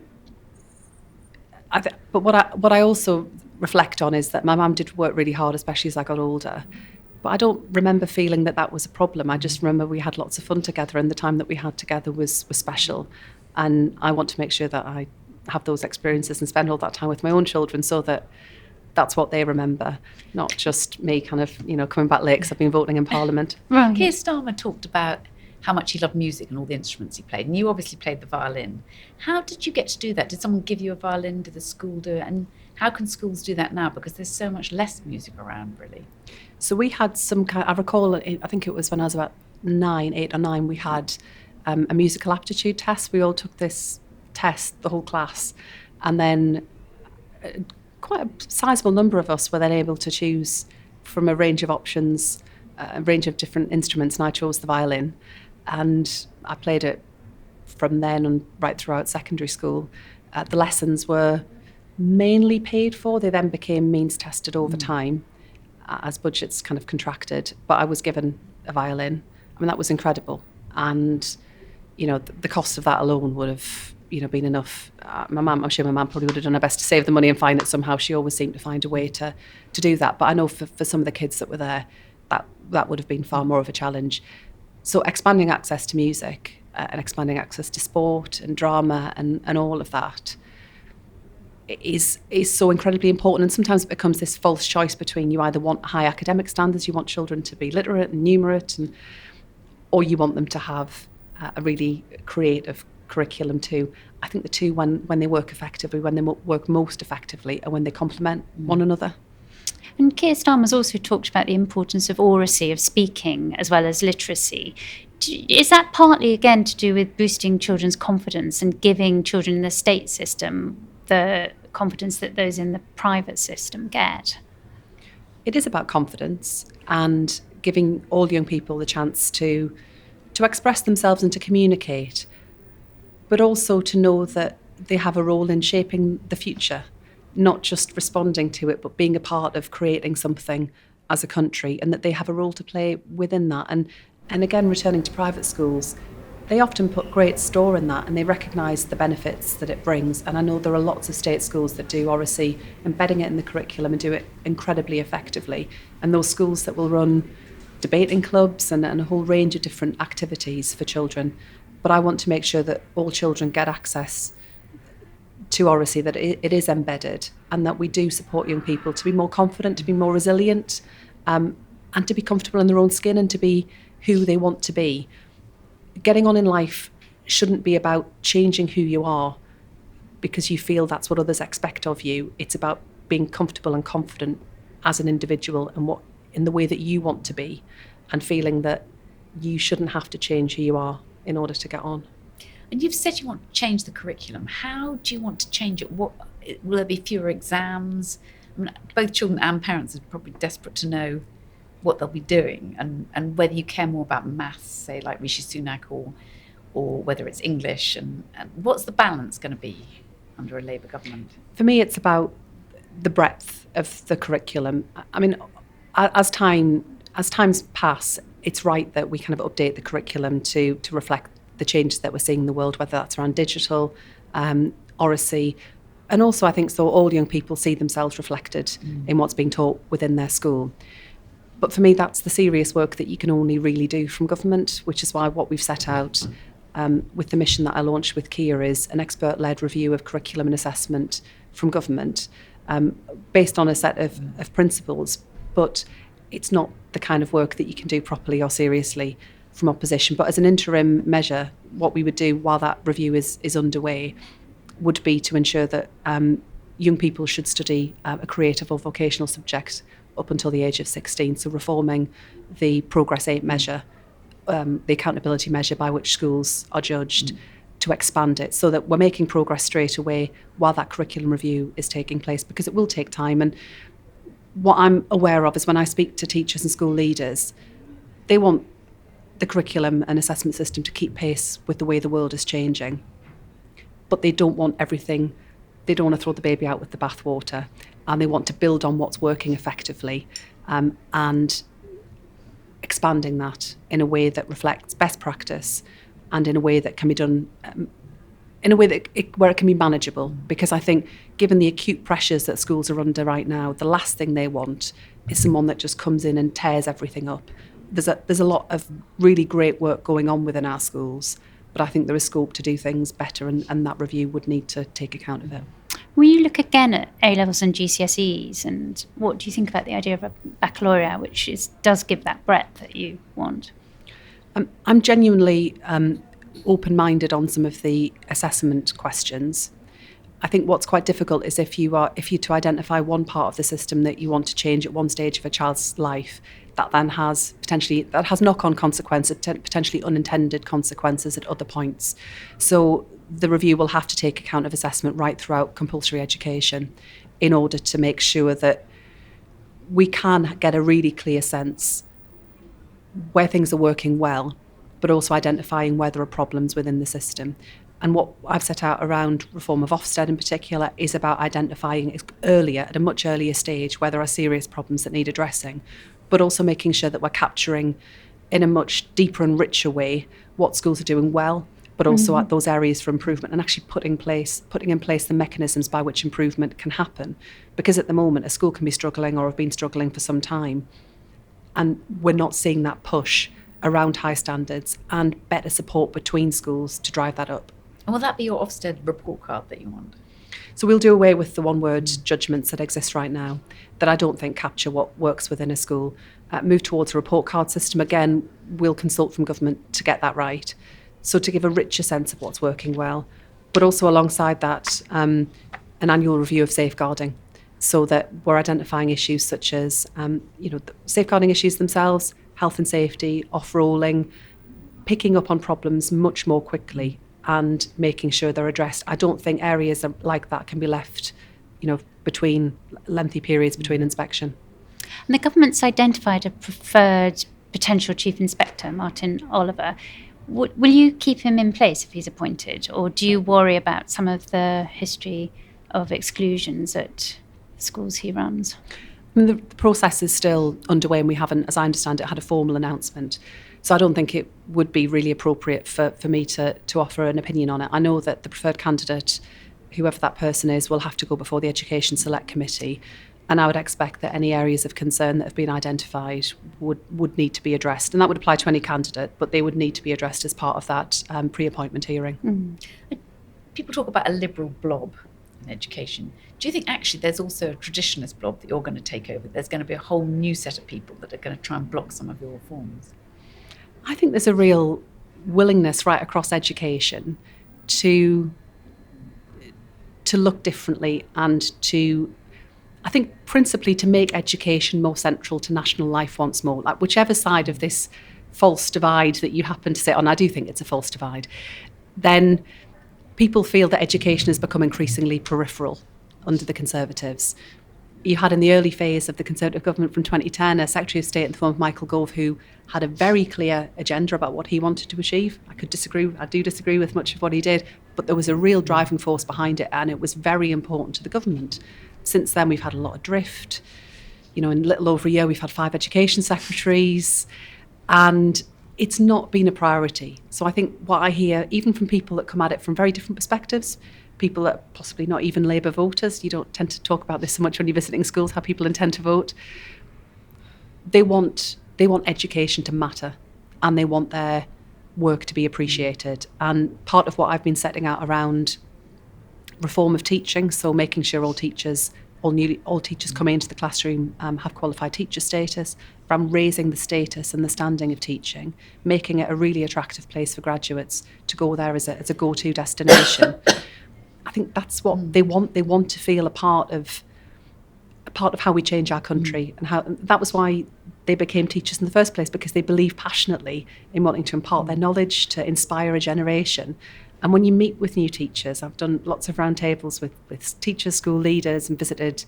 what I also reflect on is that my mum did work really hard, especially as I got older. But I don't remember feeling that was a problem. I just remember we had lots of fun together, and the time that we had together was special. And I want to make sure that I have those experiences and spend all that time with my own children, so that that's what they remember, not just me kind of, coming back late because I've been voting in Parliament.
Right.
Keir Starmer talked about how much he loved music and all the instruments he played, and you obviously played the violin. How did you get to do that? Did someone give you a violin? Did the school do it? And how can schools do that now? Because there's so much less music around, really. So
we had some kind, I recall, I think it was when I was about 8 or 9, we had a musical aptitude test. We all took this test, the whole class, and then quite a sizable number of us were then able to choose from a range of options, a range of different instruments, and I chose the violin. And I played it from then and right throughout secondary school. The lessons were mainly paid for. They then became means tested over time as budgets kind of contracted. But I was given a violin. I mean, that was incredible. And, the cost of that alone would have, been enough. I'm sure my mum probably would have done her best to save the money and find it somehow. She always seemed to find a way to do that. But I know for some of the kids that were there, that would have been far more of a challenge. So expanding access to music and expanding access to sport and drama and all of that is so incredibly important. And sometimes it becomes this false choice between you either want high academic standards, you want children to be literate and numerate, or you want them to have a really creative curriculum too. I think the two, when they work effectively, when they work most effectively, are when they complement one another.
And Keir Starmer's also talked about the importance of oracy, of speaking, as well as literacy. Is that partly, again, to do with boosting children's confidence and giving children in the state system the confidence that those in the private system get?
It is about confidence and giving all young people the chance to express themselves and to communicate, but also to know that they have a role in shaping the future. Not just responding to it, but being a part of creating something as a country, and that they have a role to play within that. And again, returning to private schools, they often put great store in that, and they recognise the benefits that it brings. And I know there are lots of state schools that do oracy, embedding it in the curriculum and do it incredibly effectively. And those schools that will run debating clubs and a whole range of different activities for children. But I want to make sure that all children get access to oracy, that it is embedded, and that we do support young people to be more confident, to be more resilient, and to be comfortable in their own skin and to be who they want to be. Getting on in life shouldn't be about changing who you are because you feel that's what others expect of you. It's about being comfortable and confident as an individual and what in the way that you want to be, and feeling that you shouldn't have to change who you are in order to get on.
And you've said you want to change the curriculum. How do you want to change it? What will there be fewer exams? I mean, both children and parents are probably desperate to know what they'll be doing, and whether you care more about maths, say like Rishi Sunak, or whether it's English, and what's the balance going to be under a Labour government?
For me, it's about the breadth of the curriculum. I mean, as times pass, it's right that we kind of update the curriculum to reflect the changes that we're seeing in the world, whether that's around digital, oracy, and also I think so all young people see themselves reflected in what's being taught within their school. But for me, that's the serious work that you can only really do from government, which is why what we've set out with the mission that I launched with Kia is an expert-led review of curriculum and assessment from government, based on a set of principles. But it's not the kind of work that you can do properly or seriously from opposition. But as an interim measure, what we would do while that review is underway would be to ensure that young people should study a creative or vocational subject up until the age of 16. So reforming the Progress 8 measure, the accountability measure by which schools are judged, to expand it so that we're making progress straight away while that curriculum review is taking place, because it will take time. And what I'm aware of is when I speak to teachers and school leaders, they want the curriculum and assessment system to keep pace with the way the world is changing. But they don't want everything, they don't want to throw the baby out with the bathwater, and they want to build on what's working effectively, and expanding that in a way that reflects best practice and in a way that can be done in a way that where it can be manageable. Because I think given the acute pressures that schools are under right now, the last thing they want is someone that just comes in and tears everything up. There's a lot of really great work going on within our schools, but I think there is scope to do things better, and that review would need to take account of it.
Will you look again at A-levels and GCSEs, and what do you think about the idea of a baccalaureate, which does give that breadth that you want?
I'm genuinely open-minded on some of the assessment questions. I think what's quite difficult is if you to identify one part of the system that you want to change at one stage of a child's life, that then has knock-on consequences, potentially unintended consequences at other points. So the review will have to take account of assessment right throughout compulsory education in order to make sure that we can get a really clear sense where things are working well, but also identifying where there are problems within the system. And what I've set out around reform of Ofsted in particular is about identifying earlier, at a much earlier stage, where there are serious problems that need addressing, but also making sure that we're capturing in a much deeper and richer way what schools are doing well, but also at those areas for improvement, and actually putting in place the mechanisms by which improvement can happen. Because at the moment, a school can be struggling or have been struggling for some time, and we're not seeing that push around high standards and better support between schools to drive that up.
And will that be your Ofsted report card that you want?
So we'll do away with the one-word judgments that exist right now that I don't think capture what works within a school. Move towards a report card system. Again, we'll consult from government to get that right. So to give a richer sense of what's working well, but also alongside that, an annual review of safeguarding, so that we're identifying issues such as, the safeguarding issues themselves, health and safety, off-rolling, picking up on problems much more quickly and making sure they're addressed. I don't think areas like that can be left, between lengthy periods between inspection.
And the government's identified a preferred potential chief inspector, Martin Oliver. Will you keep him in place if he's appointed, or do you worry about some of the history of exclusions at schools he runs?
I mean, the process is still underway, and we haven't, as I understand it, had a formal announcement. So I don't think it would be really appropriate for me to offer an opinion on it. I know that the preferred candidate, whoever that person is, will have to go before the Education Select Committee. And I would expect that any areas of concern that have been identified would need to be addressed. And that would apply to any candidate, but they would need to be addressed as part of that pre-appointment hearing.
People talk about a liberal blob in education. Do you think actually there's also a traditionalist blob that you're going to take over? There's going to be a whole new set of people that are going to try and block some of your reforms?
I think there's a real willingness right across education to look differently and to, I think, principally to make education more central to national life once more. Like whichever side of this false divide that you happen to sit on, I do think it's a false divide, then people feel that education has become increasingly peripheral under the Conservatives. You had in the early phase of the Conservative government from 2010 a Secretary of State in the form of Michael Gove who had a very clear agenda about what he wanted to achieve. I do disagree with much of what he did, but there was a real driving force behind it, and it was very important to the government. Since then, we've had a lot of drift. In a little over a year, we've had 5 education secretaries, and it's not been a priority. So I think what I hear, even from people that come at it from very different perspectives, people that are possibly not even Labour voters, you don't tend to talk about this so much when you're visiting schools, how people intend to vote. They want education to matter, and they want their work to be appreciated. And part of what I've been setting out around reform of teaching, so making sure all teachers coming into the classroom have qualified teacher status, around raising the status and the standing of teaching, making it a really attractive place for graduates to go there as a go-to destination. I think that's what they want. They want to feel a part of how we change our country, and that was why they became teachers in the first place, because they believe passionately in wanting to impart their knowledge, to inspire a generation. And when you meet with new teachers, I've done lots of roundtables with teachers, school leaders, and visited,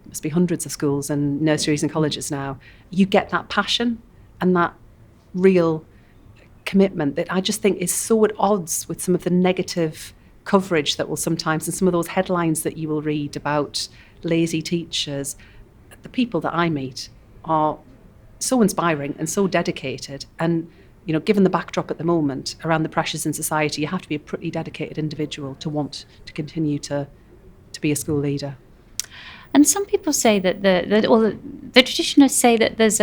it must be hundreds of schools and nurseries and colleges now. You get that passion and that real commitment that I just think is so at odds with some of the negative coverage that will sometimes, and some of those headlines that you will read about lazy teachers. The people that I meet are so inspiring and so dedicated, and given the backdrop at the moment around the pressures in society, you have to be a pretty dedicated individual to want to continue to be a school leader.
And some people say that the traditionalists say that there's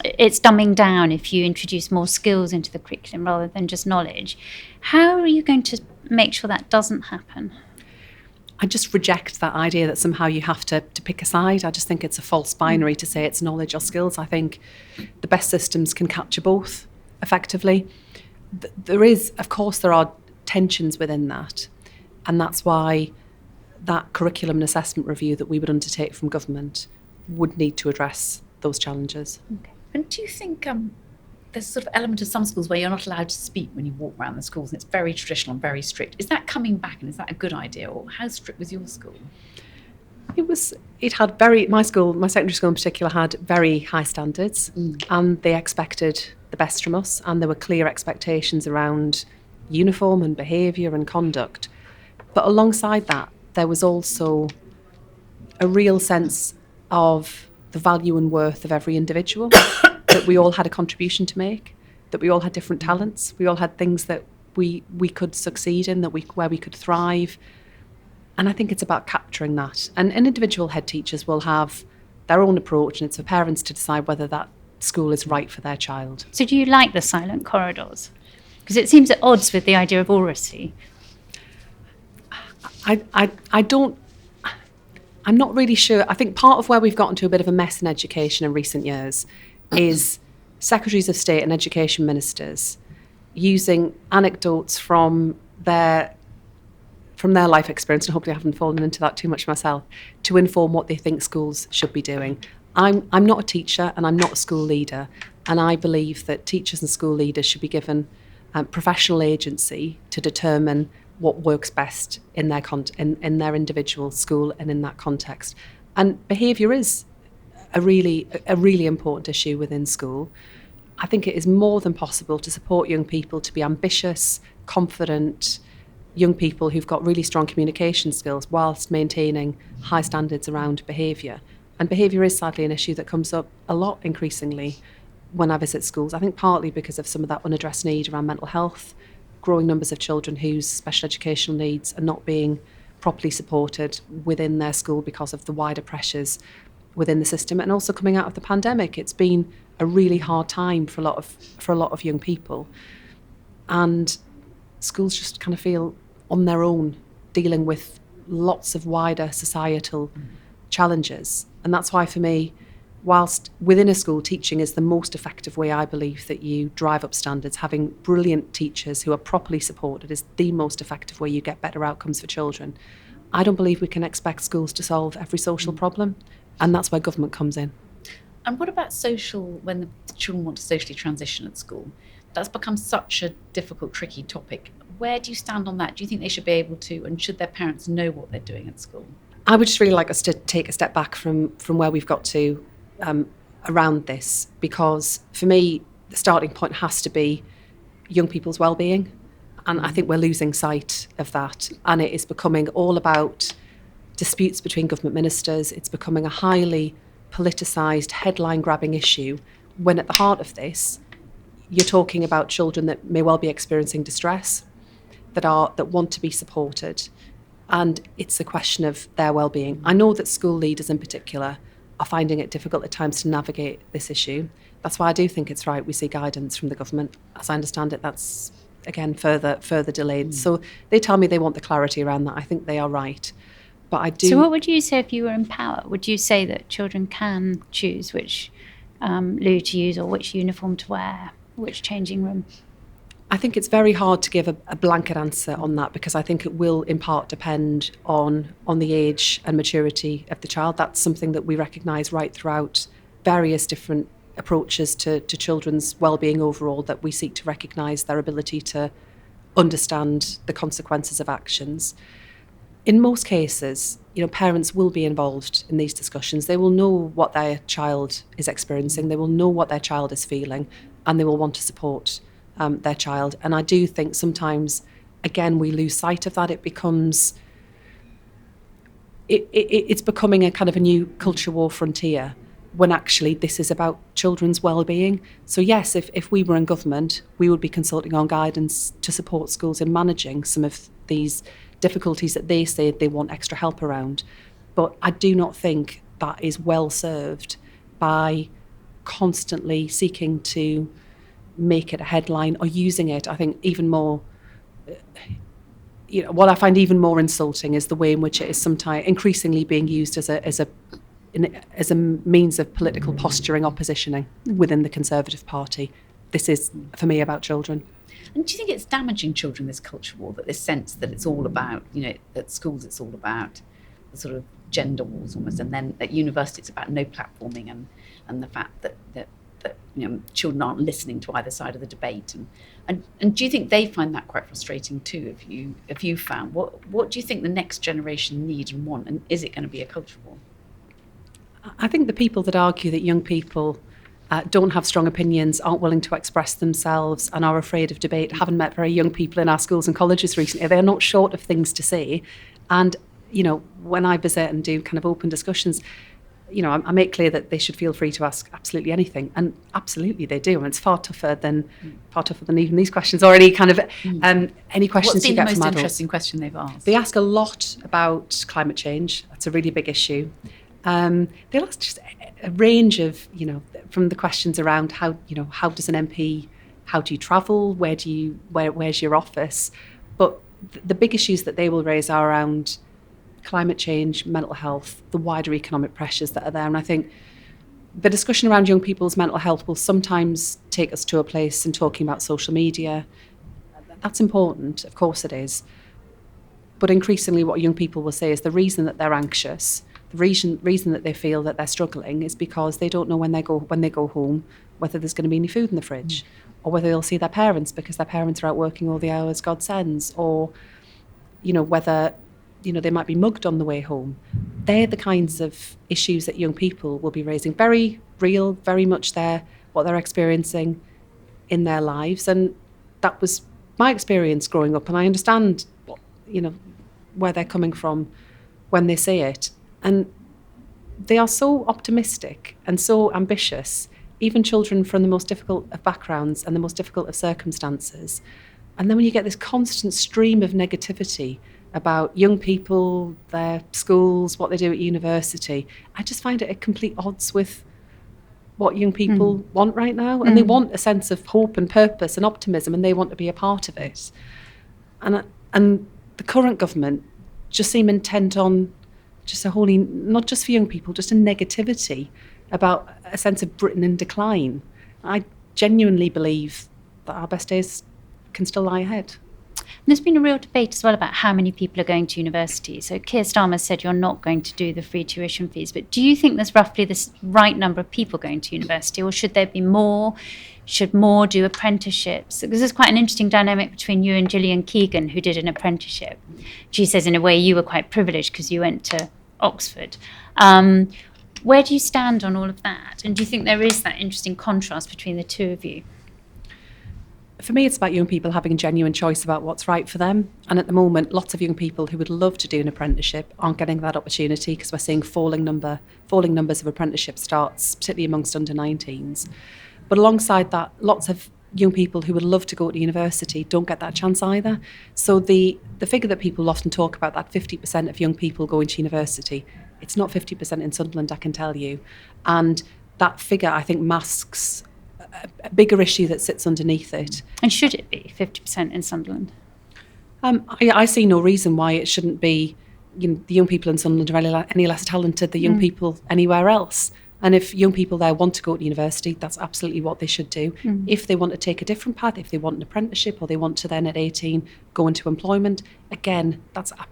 it's dumbing down if you introduce more skills into the curriculum rather than just knowledge. How are you going to make sure that doesn't happen?
I just reject that idea that somehow you have to pick a side. I just think it's a false binary to say it's knowledge or skills. I think the best systems can capture both effectively. There are tensions within that, and that's why that curriculum and assessment review that we would undertake from government would need to address those challenges.
Okay. And do you think there's a sort of element of some schools where you're not allowed to speak when you walk around the schools, and it's very traditional and very strict? Is that coming back, and is that a good idea, or how strict was your school? My secondary school in particular, had very high standards, and they expected the best from us, and there were clear expectations around uniform and behaviour and conduct. But alongside that, there was also a real sense of the value and worth of every individual, that we all had a contribution to make, that we all had different talents, we all had things that we could succeed in, where we could thrive. And I think it's about capturing that. And individual head teachers will have their own approach, and it's for parents to decide whether that school is right for their child.
So do you like the silent corridors? Because it seems at odds with the idea of oracy.
I don't, I'm not really sure. I think part of where we've gotten to a bit of a mess in education in recent years is secretaries of state and education ministers using anecdotes from their life experience, and hopefully I haven't fallen into that too much myself, to inform what they think schools should be doing. I'm not a teacher and I'm not a school leader, and I believe that teachers and school leaders should be given professional agency to determine what works best in their in their individual school and in that context. And behaviour is a really important issue within school. I think it is more than possible to support young people to be ambitious, confident, young people who've got really strong communication skills whilst maintaining high standards around behaviour. And behaviour is sadly an issue that comes up a lot increasingly when I visit schools. I think partly because of some of that unaddressed need around mental health, growing numbers of children whose special educational needs are not being properly supported within their school because of the wider pressures within the system. And also coming out of the pandemic, it's been a really hard time for a lot of young people. And schools just kind of feel on their own dealing with lots of wider societal challenges. And that's why, for me, whilst within a school, teaching is the most effective way, I believe, that you drive up standards. Having brilliant teachers who are properly supported is the most effective way you get better outcomes for children. I don't believe we can expect schools to solve every social problem, and that's where government comes in.
And what about when the children want to socially transition at school? That's become such a difficult, tricky topic. Where do you stand on that? Do you think they should be able to, and should their parents know what they're doing at school?
I would just really like us to take a step back from where we've got to around this, because for me, the starting point has to be young people's well-being. And I think we're losing sight of that. And it is becoming all about disputes between government ministers. It's becoming a highly politicised, headline-grabbing issue, when at the heart of this, you're talking about children that may well be experiencing distress, that want to be supported. And it's a question of their well-being. I know that school leaders in particular are finding it difficult at times to navigate this issue. That's why I do think it's right we see guidance from the government. As I understand it, that's, again, further delayed. So they tell me they want the clarity around that. I think they are right. But I do...
So what would you say if you were in power? Would you say that children can choose which loo to use, or which uniform to wear, which changing room?
I think it's very hard to give a blanket answer on that, because I think it will in part depend on the age and maturity of the child. That's something that we recognise right throughout various different approaches to children's well-being overall, that we seek to recognise their ability to understand the consequences of actions. In most cases, parents will be involved in these discussions. They will know what their child is experiencing, they will know what their child is feeling, and they will want to support their child. And I do think sometimes, again, we lose sight of that. It becomes, it's becoming a kind of a new culture war frontier, when actually this is about children's well-being. So yes, if we were in government, we would be consulting on guidance to support schools in managing some of these difficulties that they say they want extra help around. But I do not think that is well served by constantly seeking to make it a headline or using it. I think even more, what I find even more insulting is the way in which it is sometimes increasingly being used as a means of political posturing or positioning within the Conservative Party. This is, for me, about children.
And do you think it's damaging children, this culture war, that this sense that it's all about, at schools it's all about the sort of gender wars almost, and then at university it's about no platforming and the fact that children aren't listening to either side of the debate, and do you think they find that quite frustrating too? If you found, what do you think the next generation need and want, and is it going to be a culture war?
I think the people that argue that young people don't have strong opinions, aren't willing to express themselves, and are afraid of debate, haven't met very young people in our schools and colleges recently. They're not short of things to say. And when I visit and do kind of open discussions, I make clear that they should feel free to ask absolutely anything, and absolutely they do. And it's far tougher than even these questions, or any kind of any questions you get from adults. What's been the most
interesting question they've asked?
They ask a lot about climate change. That's a really big issue. They'll ask just a range of, from the questions around how does an MP, how do you travel, where's your office? But the big issues that they will raise are around climate change, mental health, the wider economic pressures that are there. And I think the discussion around young people's mental health will sometimes take us to a place in talking about social media. That's important, of course it is. But increasingly what young people will say is the reason that they're anxious, the reason that they feel that they're struggling, is because they don't know when they go home whether there's going to be any food in the fridge, or whether they'll see their parents because their parents are out working all the hours God sends, or whether they might be mugged on the way home. They're the kinds of issues that young people will be raising. Very real, very much what they're experiencing in their lives. And that was my experience growing up. And I understand, where they're coming from when they say it. And they are so optimistic and so ambitious, even children from the most difficult of backgrounds and the most difficult of circumstances. And then when you get this constant stream of negativity about young people, their schools, what they do at university, I just find it at complete odds with what young people want right now. And they want a sense of hope and purpose and optimism, and they want to be a part of it. And the current government just seem intent on just a wholly, not just for young people, just a negativity about a sense of Britain in decline. I genuinely believe that our best days can still lie ahead.
And there's been a real debate as well about how many people are going to university. So Keir Starmer said you're not going to do the free tuition fees, but do you think there's roughly the right number of people going to university, or should there be more? Should more do apprenticeships? Because there's quite an interesting dynamic between you and Gillian Keegan, who did an apprenticeship. She says in a way you were quite privileged because you went to Oxford. Where do you stand on all of that? And do you think there is that interesting contrast between the two of you?
For me, it's about young people having a genuine choice about what's right for them. And at the moment, lots of young people who would love to do an apprenticeship aren't getting that opportunity because we're seeing falling numbers of apprenticeship starts, particularly amongst under 19s. But alongside that, lots of young people who would love to go to university don't get that chance either. So the figure that people often talk about, that 50% of young people going to university, it's not 50% in Sunderland, I can tell you. And that figure, I think, masks a bigger issue that sits underneath it.
And should it be 50% in Sunderland?
I see no reason why it shouldn't be. The young people in Sunderland are any less talented than young people anywhere else. And if young people there want to go to university, that's absolutely what they should do. If they want to take a different path, if they want an apprenticeship, or they want to then at 18 go into employment, again,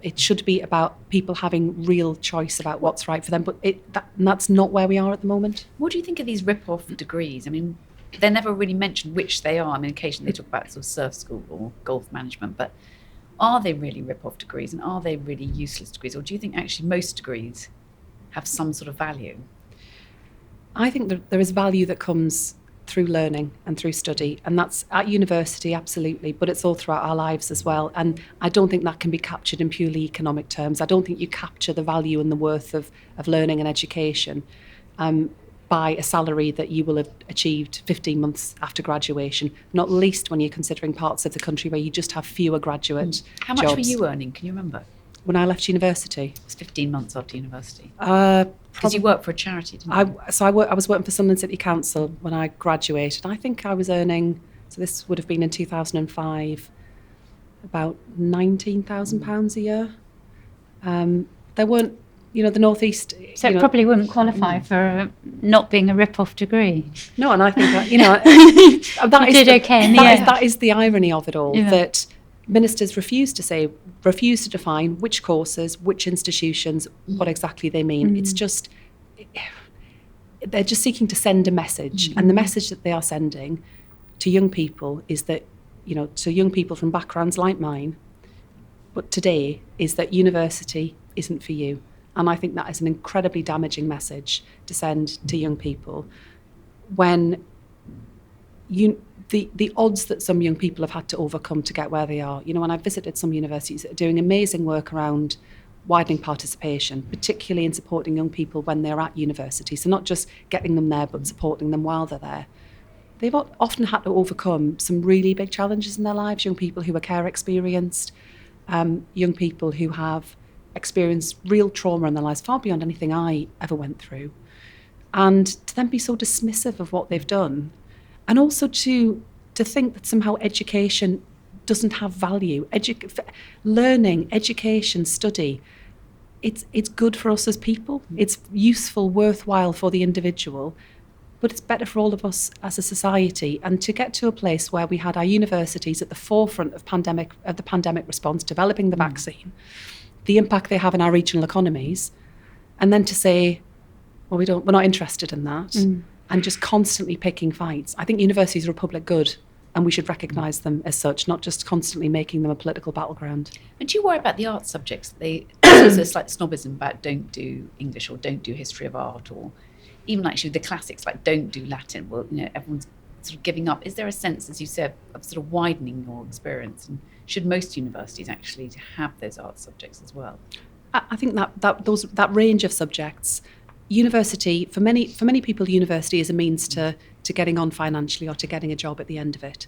it should be about people having real choice about what's right for them. But that's not where we are at the moment.
What do you think of these rip-off degrees? I mean, they're never really mentioned which they are. I mean, occasionally they talk about sort of surf school or golf management, but are they really rip-off degrees, and are they really useless degrees? Or do you think actually most degrees have some sort of value?
I think there is value that comes through learning and through study, and that's at university, absolutely, but it's all throughout our lives as well. And I don't think that can be captured in purely economic terms. I don't think you capture the value and the worth of learning and education by a salary that you will have achieved 15 months after graduation, not least when you're considering parts of the country where you just have fewer graduate
How much
jobs.
were you earning? Can you remember?
When I left university?
It was 15 months after university.
Because
you worked for a charity, didn't you?
I was working for Sunderland City Council when I graduated. I think I was earning, so this would have been in 2005, about £19,000 a year. There weren't, the North East.
So it probably wouldn't qualify for not being a rip-off degree.
No, and I think that is the irony of it all, that ministers refuse to define which courses, which institutions, what exactly they mean. It's just, they're just seeking to send a message. And the message that they are sending to young people is that, to young people from backgrounds like mine, but today, is that university isn't for you. And I think that is an incredibly damaging message to send to young people when the odds that some young people have had to overcome to get where they are. When I visited some universities that are doing amazing work around widening participation, particularly in supporting young people when they're at university. So not just getting them there, but supporting them while they're there. They've often had to overcome some really big challenges in their lives. Young people who are care experienced, young people who have experienced real trauma in their lives, far beyond anything I ever went through. And to then be so dismissive of what they've done, and also to think that somehow education doesn't have value. Learning, education, study, it's good for us as people. It's useful, worthwhile for the individual, but it's better for all of us as a society. And to get to a place where we had our universities at the forefront of the pandemic response, developing the vaccine, the impact they have in our regional economies, and then to say, well, we're not interested in that, and just constantly picking fights. I think universities are a public good, and we should recognise them as such, not just constantly making them a political battleground.
And do you worry about the art subjects? There's a slight snobism about don't do English or don't do history of art, or even actually the classics like don't do Latin. Well, everyone's sort of giving up. Is there a sense, as you said, of sort of widening your experience? And should most universities actually have those art subjects as well?
I think that range of subjects, university, for many people, university is a means to getting on financially or to getting a job at the end of it.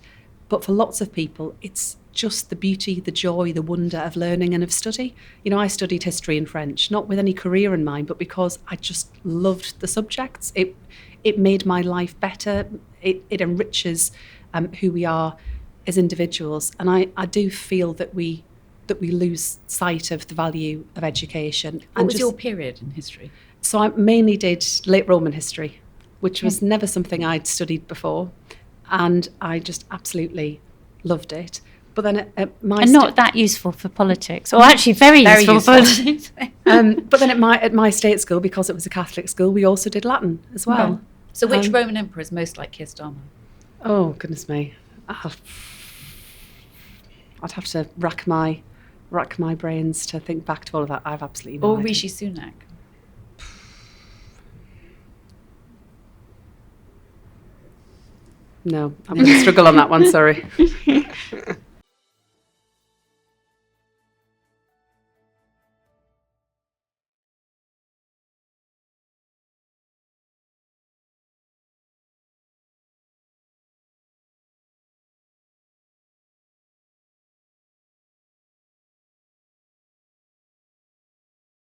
But for lots of people, it's
just the beauty, the joy, the wonder of learning and of study. You know, I studied history and French, not with any career in mind, but because I just loved the subjects. It made my life better. It enriches who we are as individuals. And I do feel that we lose sight of the value of education.
What was your period in history?
So I mainly did late Roman history, which was never something I'd studied before. And I just absolutely loved it. But then at my
and not that useful for politics, or actually very useful for politics.
But then at my state school, because it was a Catholic school, we also did Latin as well.
Right. So which Roman emperor is most like Keir Starmer?
Oh, goodness me. I'd have to rack my brains to think back to all of that. I've absolutely no idea.
Or Rishi Sunak?
No, I'm going to struggle on that one, sorry.